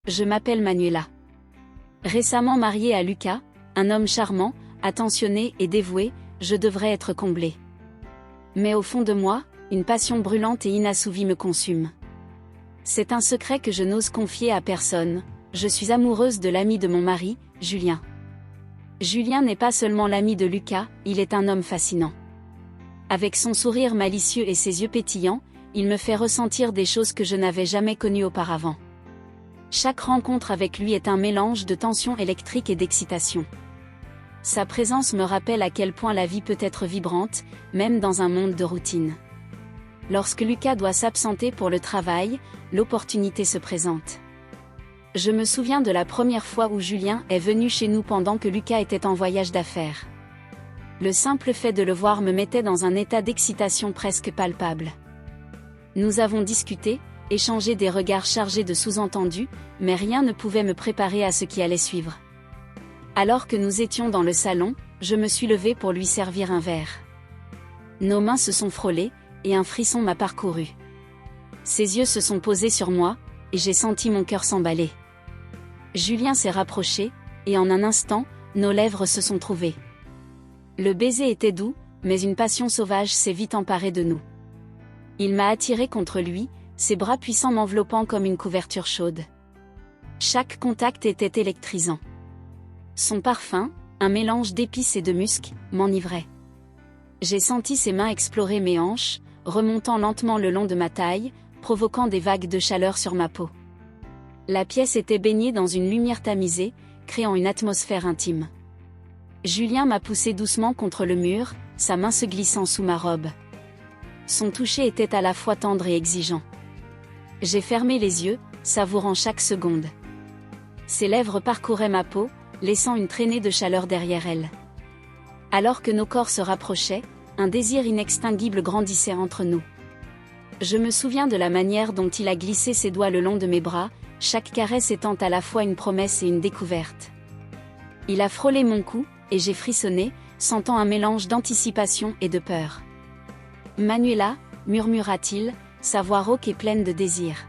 Je m'appelle Manuela. Récemment mariée à Lucas, un homme charmant, attentionné et dévoué, je devrais être comblée. Mais au fond de moi, une passion brûlante et inassouvie me consume. C'est un secret que je n'ose confier à personne, je suis amoureuse de l'ami de mon mari, Julien. Julien n'est pas seulement l'ami de Lucas, il est un homme fascinant. Avec son sourire malicieux et ses yeux pétillants, il me fait ressentir des choses que je n'avais jamais connues auparavant. Chaque rencontre avec lui est un mélange de tension électrique et d'excitation. Sa présence me rappelle à quel point la vie peut être vibrante, même dans un monde de routine. Lorsque Lucas doit s'absenter pour le travail, l'opportunité se présente. Je me souviens de la première fois où Julien est venu chez nous pendant que Lucas était en voyage d'affaires. Le simple fait de le voir me mettait dans un état d'excitation presque palpable. Nous avons discuté, échangé des regards chargés de sous-entendus, mais rien ne pouvait me préparer à ce qui allait suivre. Alors que nous étions dans le salon, je me suis levée pour lui servir un verre. Nos mains se sont frôlées, et un frisson m'a parcouru. Ses yeux se sont posés sur moi, et j'ai senti mon cœur s'emballer. Julien s'est rapproché, et en un instant, nos lèvres se sont trouvées. Le baiser était doux, mais une passion sauvage s'est vite emparée de nous. Il m'a attirée contre lui, ses bras puissants m'enveloppant comme une couverture chaude. Chaque contact était électrisant. Son parfum, un mélange d'épices et de musc, m'enivrait. J'ai senti ses mains explorer mes hanches, remontant lentement le long de ma taille, provoquant des vagues de chaleur sur ma peau. La pièce était baignée dans une lumière tamisée, créant une atmosphère intime. Julien m'a poussé doucement contre le mur, sa main se glissant sous ma robe. Son toucher était à la fois tendre et exigeant. J'ai fermé les yeux, savourant chaque seconde. Ses lèvres parcouraient ma peau, laissant une traînée de chaleur derrière elles. Alors que nos corps se rapprochaient, un désir inextinguible grandissait entre nous. Je me souviens de la manière dont il a glissé ses doigts le long de mes bras, chaque caresse étant à la fois une promesse et une découverte. Il a frôlé mon cou, et j'ai frissonné, sentant un mélange d'anticipation et de peur. « Manuela » murmura-t-il, sa voix rauque et pleine de désir.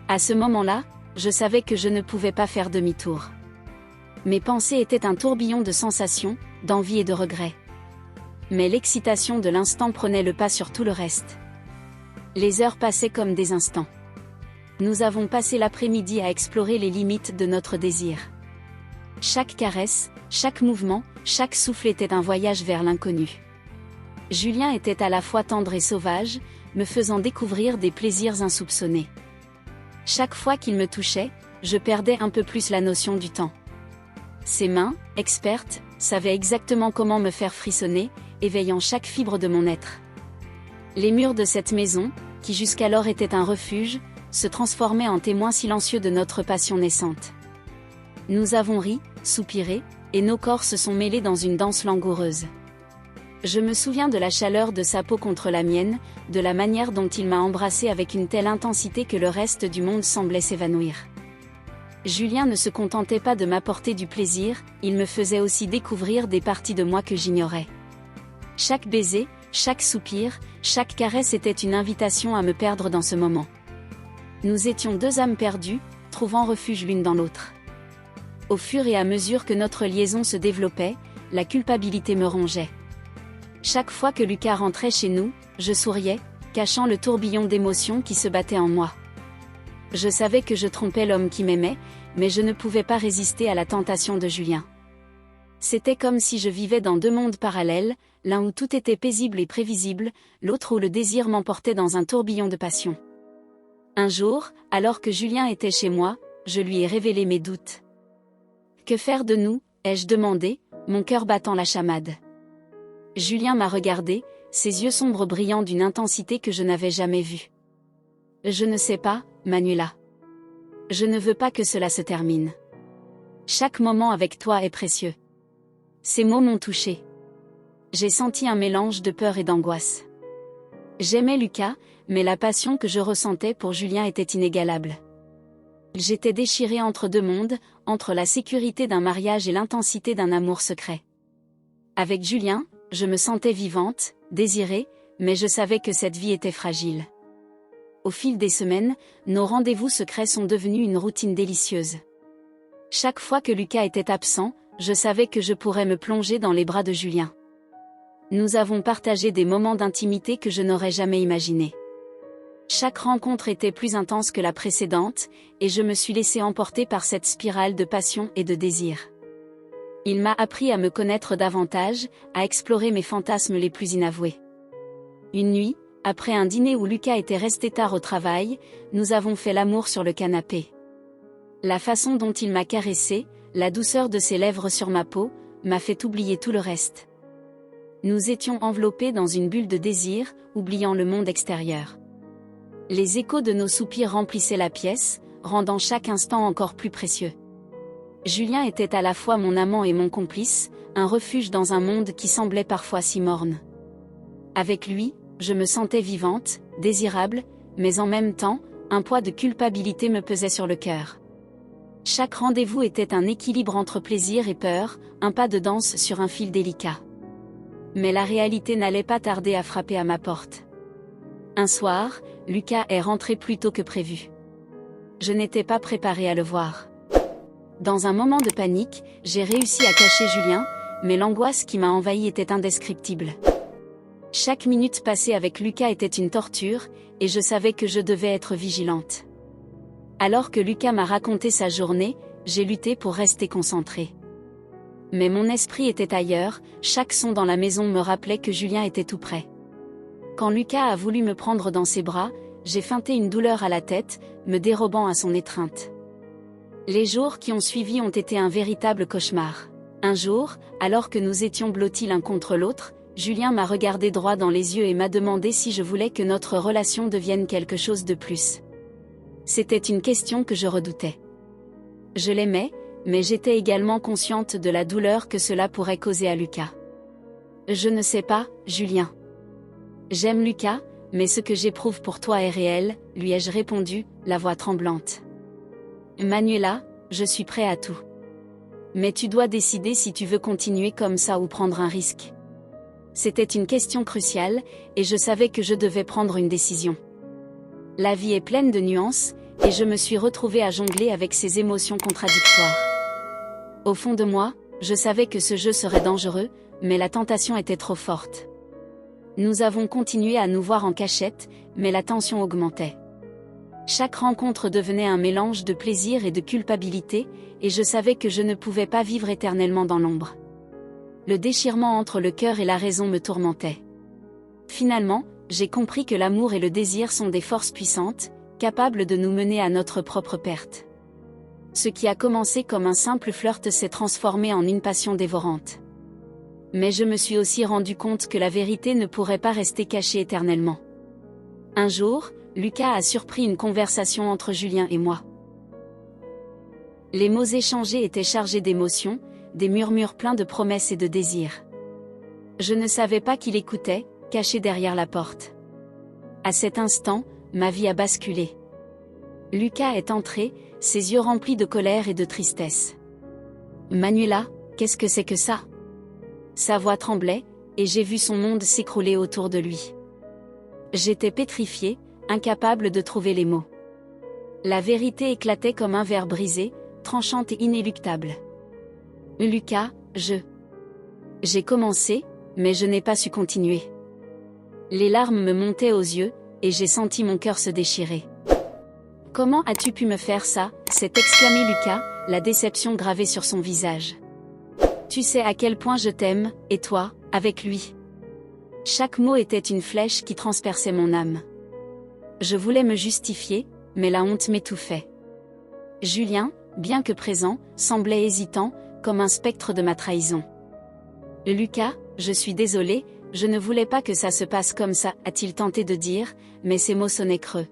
À ce moment-là, je savais que je ne pouvais pas faire demi-tour. Mes pensées étaient un tourbillon de sensations, d'envie et de regrets. Mais l'excitation de l'instant prenait le pas sur tout le reste. Les heures passaient comme des instants. Nous avons passé l'après-midi à explorer les limites de notre désir. Chaque caresse, chaque mouvement, chaque souffle était un voyage vers l'inconnu. Julien était à la fois tendre et sauvage, me faisant découvrir des plaisirs insoupçonnés. Chaque fois qu'il me touchait, je perdais un peu plus la notion du temps. Ses mains, expertes, savaient exactement comment me faire frissonner, éveillant chaque fibre de mon être. Les murs de cette maison, qui jusqu'alors étaient un refuge, se transformaient en témoins silencieux de notre passion naissante. Nous avons ri, soupiré, et nos corps se sont mêlés dans une danse langoureuse. Je me souviens de la chaleur de sa peau contre la mienne, de la manière dont il m'a embrassée avec une telle intensité que le reste du monde semblait s'évanouir. Julien ne se contentait pas de m'apporter du plaisir, il me faisait aussi découvrir des parties de moi que j'ignorais. Chaque baiser, chaque soupir, chaque caresse était une invitation à me perdre dans ce moment. Nous étions deux âmes perdues, trouvant refuge l'une dans l'autre. Au fur et à mesure que notre liaison se développait, la culpabilité me rongeait. Chaque fois que Lucas rentrait chez nous, je souriais, cachant le tourbillon d'émotions qui se battait en moi. Je savais que je trompais l'homme qui m'aimait, mais je ne pouvais pas résister à la tentation de Julien. C'était comme si je vivais dans deux mondes parallèles, l'un où tout était paisible et prévisible, l'autre où le désir m'emportait dans un tourbillon de passion. Un jour, alors que Julien était chez moi, je lui ai révélé mes doutes. « Que faire de nous ?» ai-je demandé, mon cœur battant la chamade. Julien m'a regardé, ses yeux sombres brillant d'une intensité que je n'avais jamais vue. « Je ne sais pas, Manuela. Je ne veux pas que cela se termine. Chaque moment avec toi est précieux. » Ces mots m'ont touchée. J'ai senti un mélange de peur et d'angoisse. J'aimais Lucas, mais la passion que je ressentais pour Julien était inégalable. J'étais déchirée entre deux mondes, entre la sécurité d'un mariage et l'intensité d'un amour secret. Avec Julien, je me sentais vivante, désirée, mais je savais que cette vie était fragile. Au fil des semaines, nos rendez-vous secrets sont devenus une routine délicieuse. Chaque fois que Lucas était absent, je savais que je pourrais me plonger dans les bras de Julien. Nous avons partagé des moments d'intimité que je n'aurais jamais imaginés. Chaque rencontre était plus intense que la précédente, et je me suis laissé emporter par cette spirale de passion et de désir. Il m'a appris à me connaître davantage, à explorer mes fantasmes les plus inavoués. Une nuit, après un dîner où Lucas était resté tard au travail, nous avons fait l'amour sur le canapé. La façon dont il m'a caressé, la douceur de ses lèvres sur ma peau, m'a fait oublier tout le reste. Nous étions enveloppés dans une bulle de désir, oubliant le monde extérieur. Les échos de nos soupirs remplissaient la pièce, rendant chaque instant encore plus précieux. Julien était à la fois mon amant et mon complice, un refuge dans un monde qui semblait parfois si morne. Avec lui, je me sentais vivante, désirable, mais en même temps, un poids de culpabilité me pesait sur le cœur. Chaque rendez-vous était un équilibre entre plaisir et peur, un pas de danse sur un fil délicat. Mais la réalité n'allait pas tarder à frapper à ma porte. Un soir, Lucas est rentré plus tôt que prévu. Je n'étais pas préparée à le voir. Dans un moment de panique, j'ai réussi à cacher Julien, mais l'angoisse qui m'a envahie était indescriptible. Chaque minute passée avec Lucas était une torture, et je savais que je devais être vigilante. Alors que Lucas m'a raconté sa journée, j'ai lutté pour rester concentrée. Mais mon esprit était ailleurs, chaque son dans la maison me rappelait que Julien était tout près. Quand Lucas a voulu me prendre dans ses bras, j'ai feinté une douleur à la tête, me dérobant à son étreinte. Les jours qui ont suivi ont été un véritable cauchemar. Un jour, alors que nous étions blottis l'un contre l'autre, Julien m'a regardé droit dans les yeux et m'a demandé si je voulais que notre relation devienne quelque chose de plus. C'était une question que je redoutais. Je l'aimais, mais j'étais également consciente de la douleur que cela pourrait causer à Lucas. Je ne sais pas, Julien. J'aime Lucas, mais ce que j'éprouve pour toi est réel, lui ai-je répondu, la voix tremblante. Manuela, je suis prêt à tout. Mais tu dois décider si tu veux continuer comme ça ou prendre un risque. C'était une question cruciale, et je savais que je devais prendre une décision. La vie est pleine de nuances, et je me suis retrouvée à jongler avec ces émotions contradictoires. Au fond de moi, je savais que ce jeu serait dangereux, mais la tentation était trop forte. Nous avons continué à nous voir en cachette, mais la tension augmentait. Chaque rencontre devenait un mélange de plaisir et de culpabilité, et je savais que je ne pouvais pas vivre éternellement dans l'ombre. Le déchirement entre le cœur et la raison me tourmentait. Finalement, j'ai compris que l'amour et le désir sont des forces puissantes, capables de nous mener à notre propre perte. Ce qui a commencé comme un simple flirt s'est transformé en une passion dévorante. Mais je me suis aussi rendu compte que la vérité ne pourrait pas rester cachée éternellement. Un jour, Lucas a surpris une conversation entre Julien et moi. Les mots échangés étaient chargés d'émotions, des murmures pleins de promesses et de désirs. Je ne savais pas qu'il écoutait, caché derrière la porte. À cet instant, ma vie a basculé. Lucas est entré, ses yeux remplis de colère et de tristesse. Manuela, qu'est-ce que c'est que ça? Sa voix tremblait, et j'ai vu son monde s'écrouler autour de lui. J'étais pétrifiée, incapable de trouver les mots. La vérité éclatait comme un verre brisé, tranchante et inéluctable. Lucas, J'ai commencé, mais je n'ai pas su continuer. Les larmes me montaient aux yeux, et j'ai senti mon cœur se déchirer. Comment as-tu pu me faire ça? S'est exclamé Lucas, la déception gravée sur son visage. Tu sais à quel point je t'aime, et toi, avec lui. Chaque mot était une flèche qui transperçait mon âme. Je voulais me justifier, mais la honte m'étouffait. Julien, bien que présent, semblait hésitant, comme un spectre de ma trahison. Lucas, je suis désolée, je ne voulais pas que ça se passe comme ça, a-t-il tenté de dire, mais ses mots sonnaient creux.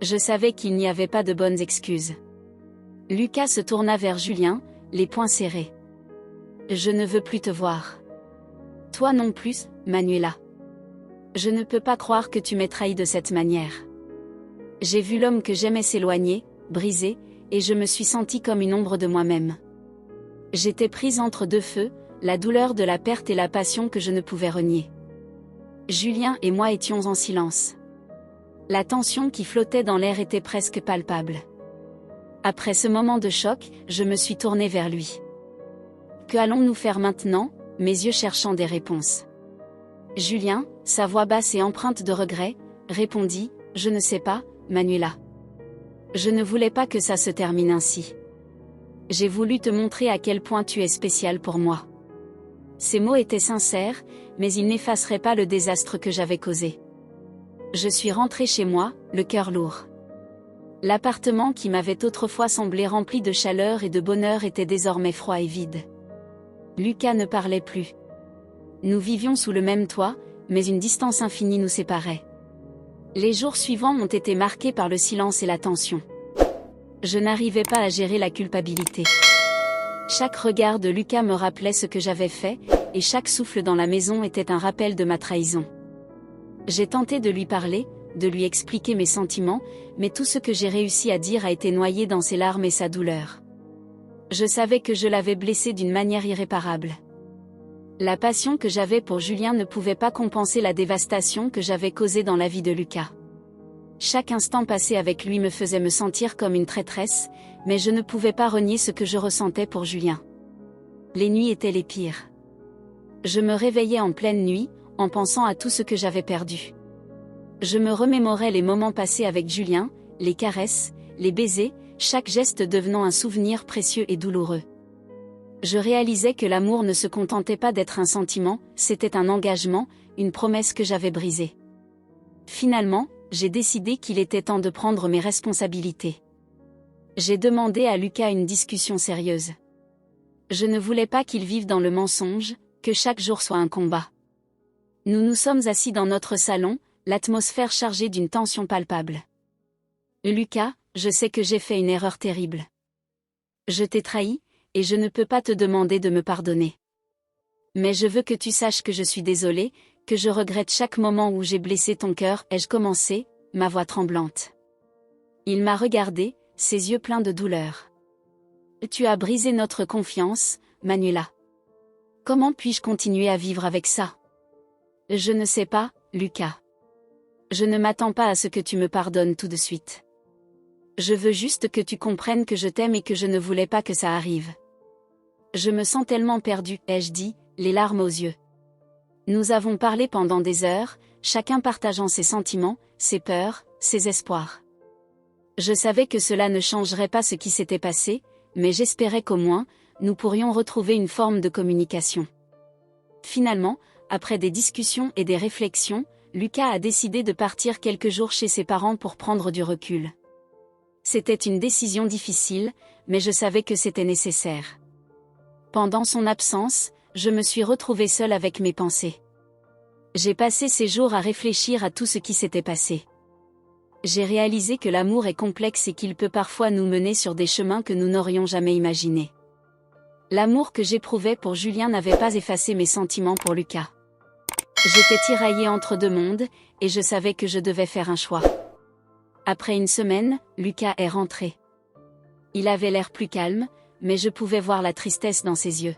Je savais qu'il n'y avait pas de bonnes excuses. Lucas se tourna vers Julien, les poings serrés. Je ne veux plus te voir. Toi non plus, Manuela. Je ne peux pas croire que tu m'aies trahi de cette manière. J'ai vu l'homme que j'aimais s'éloigner, brisé, et je me suis sentie comme une ombre de moi-même. J'étais prise entre deux feux, la douleur de la perte et la passion que je ne pouvais renier. Julien et moi étions en silence. La tension qui flottait dans l'air était presque palpable. Après ce moment de choc, je me suis tournée vers lui. Que allons-nous faire maintenant, mes yeux cherchant des réponses. Julien, sa voix basse et empreinte de regret, répondit, je ne sais pas, Manuela. Je ne voulais pas que ça se termine ainsi. J'ai voulu te montrer à quel point tu es spécial pour moi. Ces mots étaient sincères, mais ils n'effaceraient pas le désastre que j'avais causé. Je suis rentrée chez moi, le cœur lourd. L'appartement qui m'avait autrefois semblé rempli de chaleur et de bonheur était désormais froid et vide. Lucas ne parlait plus. Nous vivions sous le même toit, mais une distance infinie nous séparait. Les jours suivants ont été marqués par le silence et la tension. Je n'arrivais pas à gérer la culpabilité. Chaque regard de Lucas me rappelait ce que j'avais fait, et chaque souffle dans la maison était un rappel de ma trahison. J'ai tenté de lui parler, de lui expliquer mes sentiments, mais tout ce que j'ai réussi à dire a été noyé dans ses larmes et sa douleur. Je savais que je l'avais blessé d'une manière irréparable. La passion que j'avais pour Julien ne pouvait pas compenser la dévastation que j'avais causée dans la vie de Lucas. Chaque instant passé avec lui me faisait me sentir comme une traîtresse, mais je ne pouvais pas renier ce que je ressentais pour Julien. Les nuits étaient les pires. Je me réveillais en pleine nuit, en pensant à tout ce que j'avais perdu. Je me remémorais les moments passés avec Julien, les caresses, les baisers, chaque geste devenant un souvenir précieux et douloureux. Je réalisais que l'amour ne se contentait pas d'être un sentiment, c'était un engagement, une promesse que j'avais brisée. Finalement, j'ai décidé qu'il était temps de prendre mes responsabilités. J'ai demandé à Lucas une discussion sérieuse. Je ne voulais pas qu'il vive dans le mensonge, que chaque jour soit un combat. Nous nous sommes assis dans notre salon, l'atmosphère chargée d'une tension palpable. Lucas, je sais que j'ai fait une erreur terrible. Je t'ai trahi, et je ne peux pas te demander de me pardonner. Mais je veux que tu saches que je suis désolée, que je regrette chaque moment où j'ai blessé ton cœur, ai-je commencé, ma voix tremblante. Il m'a regardé, ses yeux pleins de douleur. Tu as brisé notre confiance, Manuela. Comment puis-je continuer à vivre avec ça? Je ne sais pas, Lucas. Je ne m'attends pas à ce que tu me pardonnes tout de suite. Je veux juste que tu comprennes que je t'aime et que je ne voulais pas que ça arrive. Je me sens tellement perdue, ai-je dit, les larmes aux yeux. Nous avons parlé pendant des heures, chacun partageant ses sentiments, ses peurs, ses espoirs. Je savais que cela ne changerait pas ce qui s'était passé, mais j'espérais qu'au moins, nous pourrions retrouver une forme de communication. Finalement, après des discussions et des réflexions, Lucas a décidé de partir quelques jours chez ses parents pour prendre du recul. C'était une décision difficile, mais je savais que c'était nécessaire. Pendant son absence, je me suis retrouvée seule avec mes pensées. J'ai passé ces jours à réfléchir à tout ce qui s'était passé. J'ai réalisé que l'amour est complexe et qu'il peut parfois nous mener sur des chemins que nous n'aurions jamais imaginés. L'amour que j'éprouvais pour Julien n'avait pas effacé mes sentiments pour Lucas. J'étais tiraillée entre deux mondes, et je savais que je devais faire un choix. Après une semaine, Lucas est rentré. Il avait l'air plus calme, mais je pouvais voir la tristesse dans ses yeux.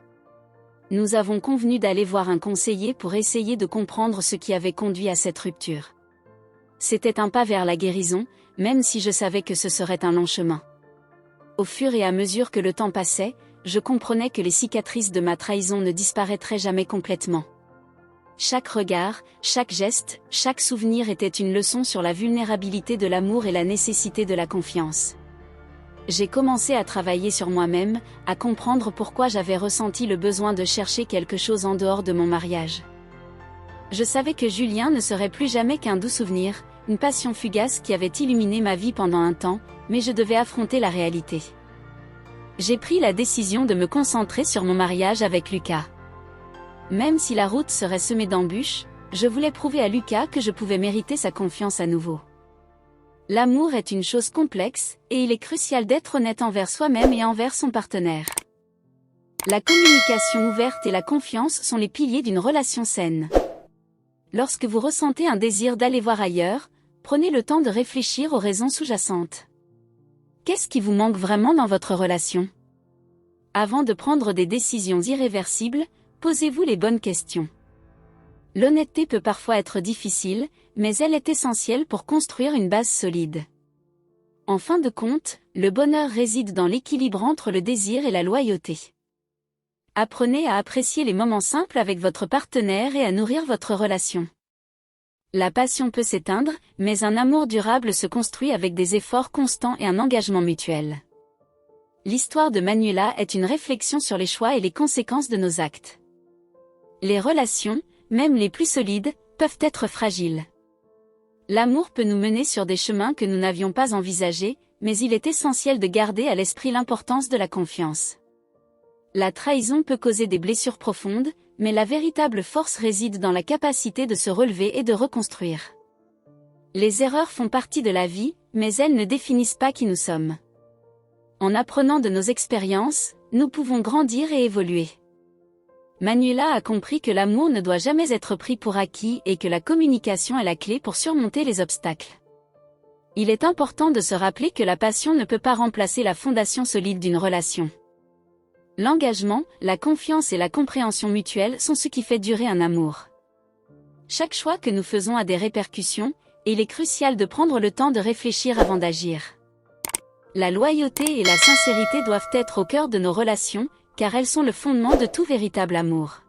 Nous avons convenu d'aller voir un conseiller pour essayer de comprendre ce qui avait conduit à cette rupture. C'était un pas vers la guérison, même si je savais que ce serait un long chemin. Au fur et à mesure que le temps passait, je comprenais que les cicatrices de ma trahison ne disparaîtraient jamais complètement. Chaque regard, chaque geste, chaque souvenir était une leçon sur la vulnérabilité de l'amour et la nécessité de la confiance. J'ai commencé à travailler sur moi-même, à comprendre pourquoi j'avais ressenti le besoin de chercher quelque chose en dehors de mon mariage. Je savais que Julien ne serait plus jamais qu'un doux souvenir, une passion fugace qui avait illuminé ma vie pendant un temps, mais je devais affronter la réalité. J'ai pris la décision de me concentrer sur mon mariage avec Lucas. Même si la route serait semée d'embûches, je voulais prouver à Lucas que je pouvais mériter sa confiance à nouveau. L'amour est une chose complexe, et il est crucial d'être honnête envers soi-même et envers son partenaire. La communication ouverte et la confiance sont les piliers d'une relation saine. Lorsque vous ressentez un désir d'aller voir ailleurs, prenez le temps de réfléchir aux raisons sous-jacentes. Qu'est-ce qui vous manque vraiment dans votre relation? Avant de prendre des décisions irréversibles, posez-vous les bonnes questions. L'honnêteté peut parfois être difficile, mais elle est essentielle pour construire une base solide. En fin de compte, le bonheur réside dans l'équilibre entre le désir et la loyauté. Apprenez à apprécier les moments simples avec votre partenaire et à nourrir votre relation. La passion peut s'éteindre, mais un amour durable se construit avec des efforts constants et un engagement mutuel. L'histoire de Manuela est une réflexion sur les choix et les conséquences de nos actes. Les relations, même les plus solides, peuvent être fragiles. L'amour peut nous mener sur des chemins que nous n'avions pas envisagés, mais il est essentiel de garder à l'esprit l'importance de la confiance. La trahison peut causer des blessures profondes, mais la véritable force réside dans la capacité de se relever et de reconstruire. Les erreurs font partie de la vie, mais elles ne définissent pas qui nous sommes. En apprenant de nos expériences, nous pouvons grandir et évoluer. Manuela a compris que l'amour ne doit jamais être pris pour acquis et que la communication est la clé pour surmonter les obstacles. Il est important de se rappeler que la passion ne peut pas remplacer la fondation solide d'une relation. L'engagement, la confiance et la compréhension mutuelle sont ce qui fait durer un amour. Chaque choix que nous faisons a des répercussions, et il est crucial de prendre le temps de réfléchir avant d'agir. La loyauté et la sincérité doivent être au cœur de nos relations, car elles sont le fondement de tout véritable amour.